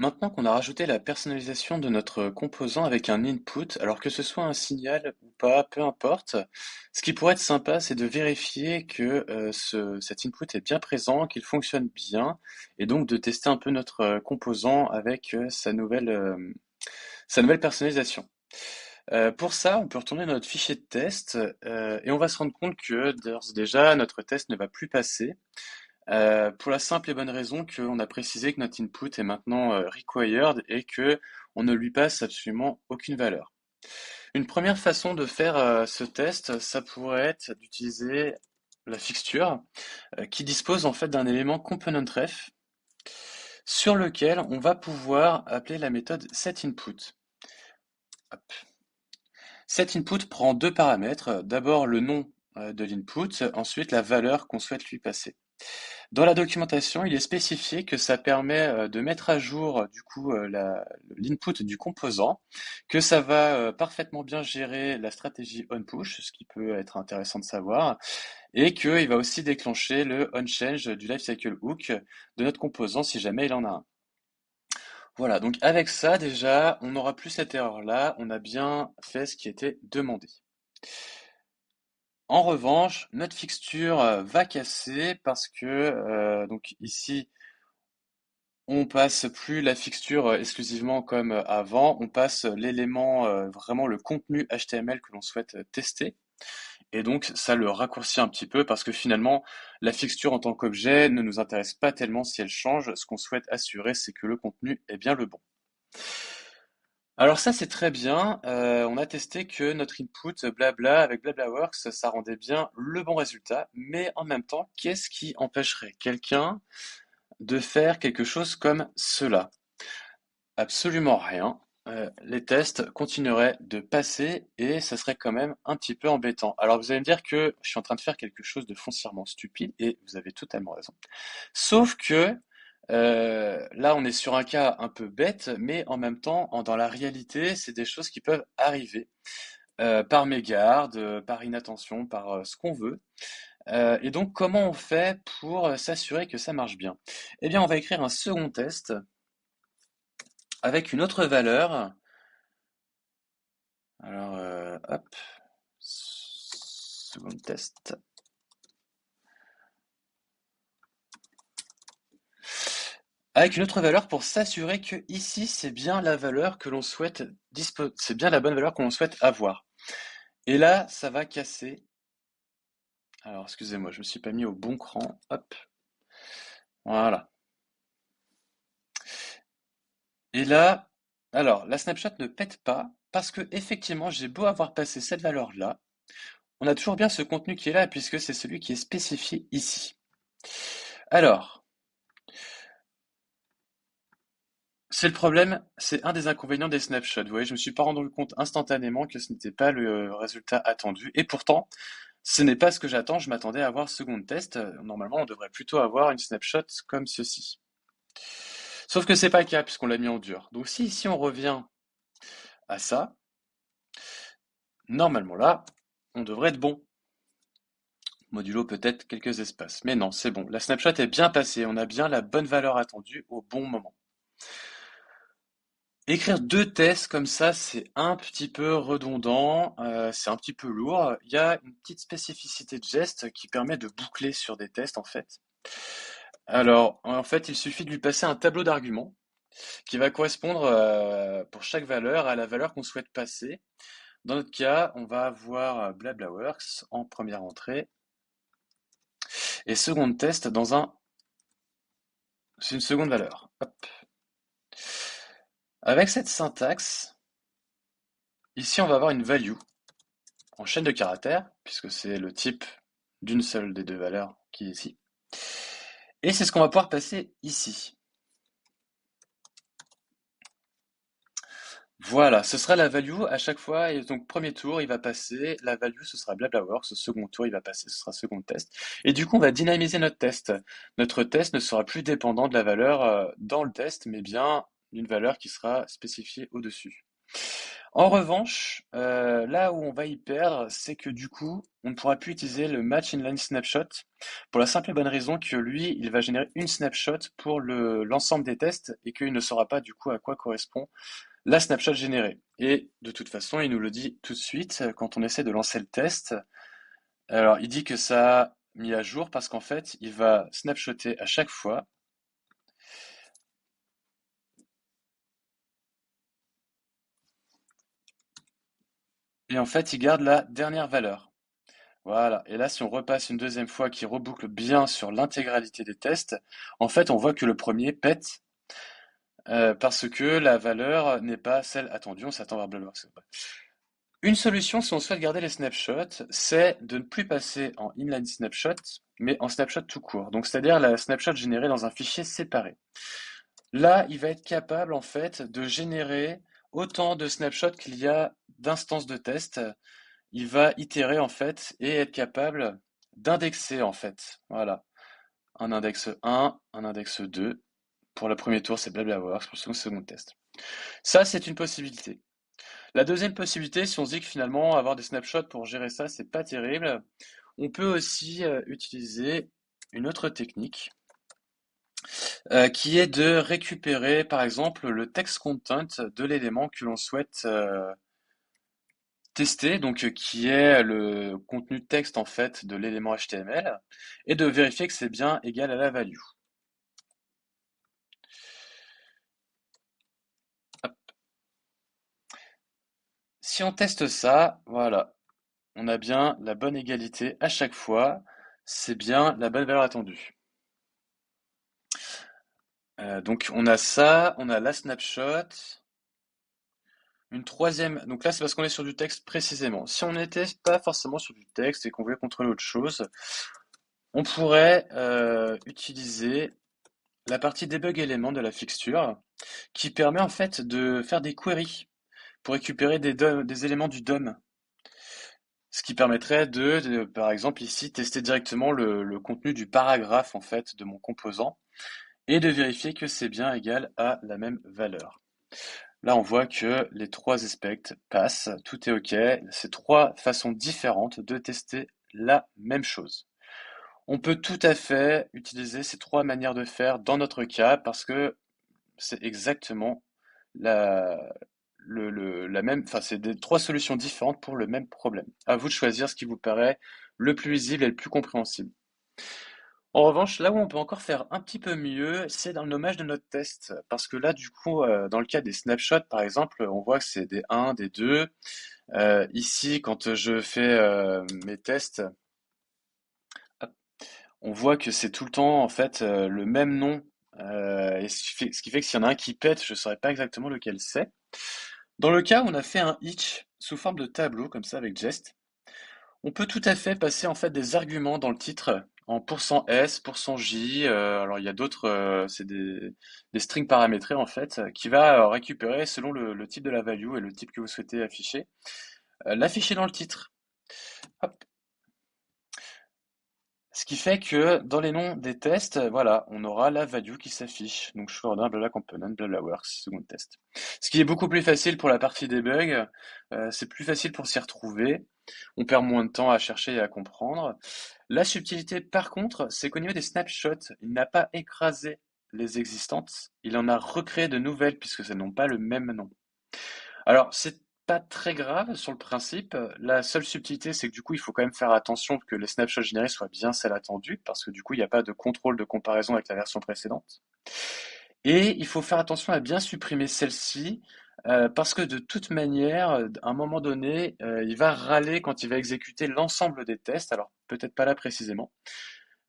Maintenant qu'on a rajouté la personnalisation de notre composant avec un input, alors que ce soit un signal ou pas, peu importe, ce qui pourrait être sympa, c'est de vérifier que cet input est bien présent, qu'il fonctionne bien, et donc de tester un peu notre composant avec sa nouvelle personnalisation. Pour ça, on peut retourner dans notre fichier de test et on va se rendre compte que d'ores et déjà, notre test ne va plus passer. Pour la simple et bonne raison qu'on a précisé que notre input est maintenant required et que on ne lui passe absolument aucune valeur. Une première façon de faire ce test, ça pourrait être d'utiliser la fixture qui dispose en fait d'un élément componentRef sur lequel on va pouvoir appeler la méthode setInput. Hop. SetInput prend deux paramètres, d'abord le nom de l'input, ensuite la valeur qu'on souhaite lui passer. Dans la documentation, il est spécifié que ça permet de mettre à jour du coup l'input du composant, que ça va parfaitement bien gérer la stratégie onPush, ce qui peut être intéressant de savoir, et qu'il va aussi déclencher le onChange du lifecycle hook de notre composant si jamais il en a un. Voilà, donc avec ça déjà, on n'aura plus cette erreur-là, on a bien fait ce qui était demandé. En revanche, notre fixture va casser parce que donc ici on passe plus la fixture exclusivement comme avant, on passe l'élément, vraiment le contenu HTML que l'on souhaite tester. Et donc ça le raccourcit un petit peu parce que finalement la fixture en tant qu'objet ne nous intéresse pas tellement si elle change. Ce qu'on souhaite assurer, c'est que le contenu est bien le bon. Alors ça c'est très bien. On a testé que notre input blabla avec BlablaWorks, ça rendait bien le bon résultat. Mais en même temps, qu'est-ce qui empêcherait quelqu'un de faire quelque chose comme cela? Absolument rien. Les tests continueraient de passer et ça serait quand même un petit peu embêtant. Alors vous allez me dire que je suis en train de faire quelque chose de foncièrement stupide et vous avez totalement raison. Sauf que là on est sur un cas un peu bête, mais en même temps, dans la réalité, c'est des choses qui peuvent arriver par mégarde, par inattention, par ce qu'on veut. Et donc comment on fait pour s'assurer que ça marche bien? Eh bien on va écrire un second test avec une autre valeur. Alors, hop, second test. Avec une autre valeur pour s'assurer que ici, c'est bien la valeur que l'on souhaite c'est bien la bonne valeur que l'on souhaite avoir. Et là, ça va casser. Alors, excusez-moi, je me suis pas mis au bon cran. Hop, voilà. Et là, alors, la snapshot ne pète pas parce que effectivement, j'ai beau avoir passé cette valeur-là, on a toujours bien ce contenu qui est là puisque c'est celui qui est spécifié ici. Alors, c'est le problème, c'est un des inconvénients des snapshots. Vous voyez, je me suis pas rendu compte instantanément que ce n'était pas le résultat attendu. Et pourtant, ce n'est pas ce que j'attends. Je m'attendais à avoir second test. Normalement, on devrait plutôt avoir une snapshot comme ceci. Sauf que c'est pas le cas puisqu'on l'a mis en dur. Donc si ici on revient à ça, normalement là, on devrait être bon. Modulo peut-être quelques espaces. Mais non, c'est bon. La snapshot est bien passée. On a bien la bonne valeur attendue au bon moment. Écrire deux tests comme ça, c'est un petit peu redondant, c'est un petit peu lourd. Il y a une petite spécificité de geste qui permet de boucler sur des tests en fait. Alors, en fait, il suffit de lui passer un tableau d'arguments qui va correspondre pour chaque valeur à la valeur qu'on souhaite passer. Dans notre cas, on va avoir BlablaWorks en première entrée et second test c'est une seconde valeur. Hop. Avec cette syntaxe, ici on va avoir une value en chaîne de caractères, puisque c'est le type d'une seule des deux valeurs qui est ici. Et c'est ce qu'on va pouvoir passer ici. Voilà, ce sera la value à chaque fois. Et donc, premier tour, il va passer. La value, ce sera BlablaWorks. Ce second tour, il va passer. Ce sera second test. Et du coup, on va dynamiser notre test. Notre test ne sera plus dépendant de la valeur dans le test, mais bien d'une valeur qui sera spécifiée au-dessus. En revanche, là où on va y perdre, c'est que du coup, on ne pourra plus utiliser le match inline snapshot pour la simple et bonne raison que lui, il va générer une snapshot pour l'ensemble des tests et qu'il ne saura pas du coup à quoi correspond la snapshot générée. Et de toute façon, il nous le dit tout de suite quand on essaie de lancer le test. Alors, il dit que ça a mis à jour parce qu'en fait, il va snapshotter à chaque fois. Et en fait, il garde la dernière valeur. Voilà. Et là, si on repasse une deuxième fois qui reboucle bien sur l'intégralité des tests, en fait, on voit que le premier pète parce que la valeur n'est pas celle attendue. On s'attend vers Blablabox. C'est vrai. Une solution, si on souhaite garder les snapshots, c'est de ne plus passer en inline snapshot, mais en snapshot tout court. Donc, c'est-à-dire la snapshot générée dans un fichier séparé. Là, il va être capable, en fait, de générer autant de snapshots qu'il y a d'instances de test. Il va itérer, en fait, et être capable d'indexer, en fait. Voilà. Un index 1, un index 2. Pour le premier tour, c'est BlablaWorks. Pour le second test. Ça, c'est une possibilité. La deuxième possibilité, si on se dit que finalement, avoir des snapshots pour gérer ça, c'est pas terrible, on peut aussi utiliser une autre technique qui est de récupérer, par exemple, le text content de l'élément que l'on souhaite tester, donc qui est le contenu texte en fait de l'élément HTML, et de vérifier que c'est bien égal à la value. Hop. Si on teste ça, voilà, on a bien la bonne égalité à chaque fois, c'est bien la bonne valeur attendue. Donc on a ça, on a la snapshot. Une troisième, donc là c'est parce qu'on est sur du texte précisément. Si on n'était pas forcément sur du texte et qu'on voulait contrôler autre chose, on pourrait utiliser la partie debug élément de la fixture qui permet en fait de faire des queries pour récupérer des éléments du DOM. Ce qui permettrait par exemple ici, tester directement le contenu du paragraphe en fait de mon composant et de vérifier que c'est bien égal à la même valeur. Là, on voit que les trois aspects passent, tout est OK. C'est trois façons différentes de tester la même chose. On peut tout à fait utiliser ces trois manières de faire dans notre cas parce que c'est exactement la, la même, enfin, c'est des trois solutions différentes pour le même problème. À vous de choisir ce qui vous paraît le plus lisible et le plus compréhensible. En revanche, là où on peut encore faire un petit peu mieux, c'est dans le nommage de notre test. Parce que là, du coup, dans le cas des snapshots, par exemple, on voit que c'est des 1, des 2. Ici, quand je fais mes tests, hop, on voit que c'est tout le temps, en fait, le même nom. Et ce qui fait que s'il y en a un qui pète, je ne saurais pas exactement lequel c'est. Dans le cas où on a fait un each sous forme de tableau, comme ça, avec Jest, on peut tout à fait passer en fait des arguments dans le titre en %s, %j. Alors il y a d'autres, c'est des strings paramétrés en fait, qui va récupérer selon le type de la value et le type que vous souhaitez afficher, l'afficher dans le titre. Hop. Ce qui fait que dans les noms des tests, voilà, on aura la value qui s'affiche. Donc je coordonne blabla component, blabla works, second test. Ce qui est beaucoup plus facile pour la partie debug, c'est plus facile pour s'y retrouver. On perd moins de temps à chercher et à comprendre. La subtilité, par contre, c'est qu'au niveau des snapshots, il n'a pas écrasé les existantes, il en a recréé de nouvelles puisque elles n'ont pas le même nom. Alors, c'est pas très grave sur le principe. La seule subtilité, c'est que du coup, il faut quand même faire attention que les snapshots générés soient bien celles attendues, parce que du coup, il n'y a pas de contrôle de comparaison avec la version précédente. Et il faut faire attention à bien supprimer celle-ci, parce que de toute manière, à un moment donné, il va râler quand il va exécuter l'ensemble des tests. Alors, peut-être pas là précisément.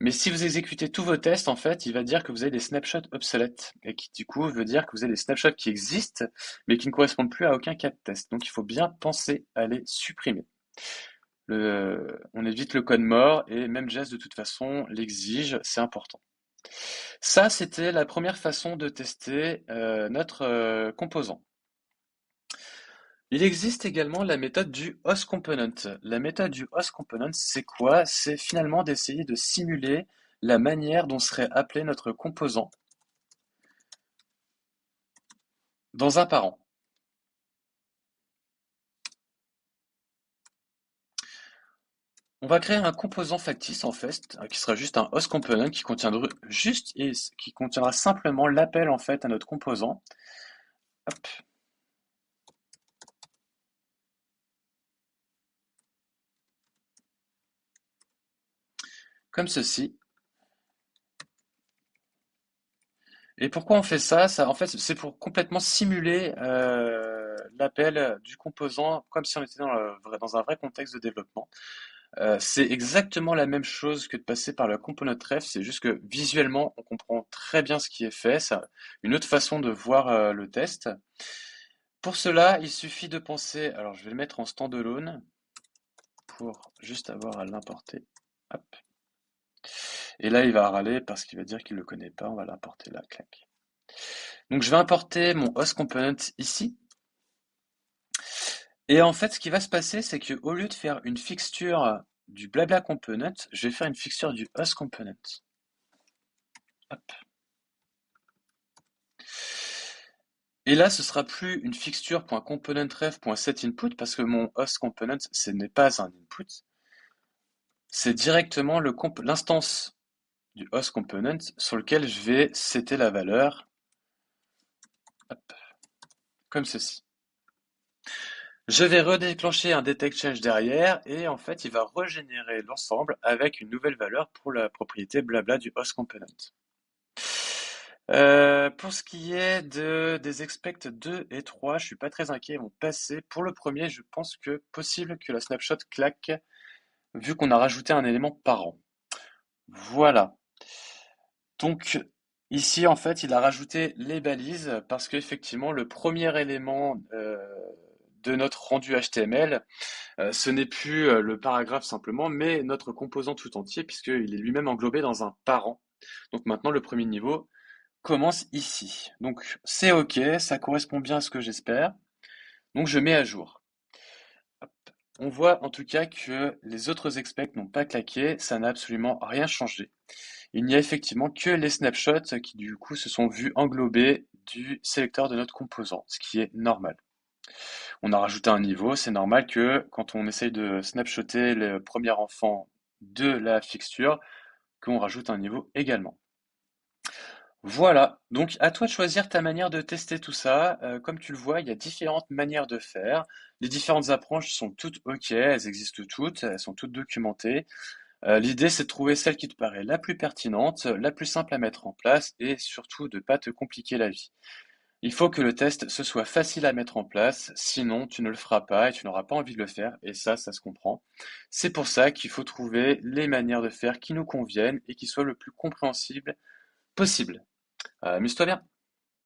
Mais si vous exécutez tous vos tests, en fait, il va dire que vous avez des snapshots obsolètes. Et qui, du coup, veut dire que vous avez des snapshots qui existent, mais qui ne correspondent plus à aucun cas de test. Donc, il faut bien penser à les supprimer. On évite le code mort et même Jest, de toute façon, l'exige. C'est important. Ça, c'était la première façon de tester notre composant. Il existe également la méthode du host component. La méthode du host component, c'est quoi? C'est finalement d'essayer de simuler la manière dont serait appelé notre composant dans un parent. On va créer un composant factice en fait, qui sera juste un host component qui contiendra qui contiendra simplement l'appel en fait à notre composant. Hop, comme ceci. Et pourquoi on fait ça? Ça, en fait, c'est pour complètement simuler l'appel du composant comme si on était dans un vrai contexte de développement. C'est exactement la même chose que de passer par le component ref, c'est juste que visuellement, on comprend très bien ce qui est fait. C'est une autre façon de voir le test. Pour cela, il suffit de penser, alors je vais le mettre en standalone pour juste avoir à l'importer. Hop. Et là, il va râler parce qu'il va dire qu'il ne le connaît pas. On va l'importer là, clac. Donc je vais importer mon host component ici. Et en fait, ce qui va se passer, c'est que au lieu de faire une fixture du blabla component, je vais faire une fixture du host component. Hop. Et là, ce sera plus une fixture.componentRef.setInput parce que mon host component, ce n'est pas un input. C'est directement l'instance du host component sur lequel je vais setter la valeur, hop, comme ceci. Je vais redéclencher un detect change derrière et en fait, il va régénérer l'ensemble avec une nouvelle valeur pour la propriété blabla du host component. Pour ce qui est des expect 2 et 3, je suis pas très inquiet, ils vont passer. Pour le premier, je pense que possible que la snapshot claque vu qu'on a rajouté un élément parent. Voilà. Donc ici, en fait, il a rajouté les balises parce qu'effectivement, le premier élément de notre rendu HTML, ce n'est plus le paragraphe simplement, mais notre composant tout entier puisqu'il est lui-même englobé dans un parent. Donc maintenant, le premier niveau commence ici. Donc c'est OK, ça correspond bien à ce que j'espère. Donc je mets à jour. Hop. On voit en tout cas que les autres expects n'ont pas claqué, ça n'a absolument rien changé. Il n'y a effectivement que les snapshots qui du coup se sont vus englobés du sélecteur de notre composant, ce qui est normal. On a rajouté un niveau, c'est normal que quand on essaye de snapshotter le premier enfant de la fixture, qu'on rajoute un niveau également. Voilà, donc à toi de choisir ta manière de tester tout ça. Comme tu le vois, il y a différentes manières de faire. Les différentes approches sont toutes OK, elles existent toutes, elles sont toutes documentées. L'idée, c'est de trouver celle qui te paraît la plus pertinente, la plus simple à mettre en place et surtout de ne pas te compliquer la vie. Il faut que le test ce soit facile à mettre en place, sinon tu ne le feras pas et tu n'auras pas envie de le faire, et ça se comprend. C'est pour ça qu'il faut trouver les manières de faire qui nous conviennent et qui soient le plus compréhensibles possible. Amuse-toi bien.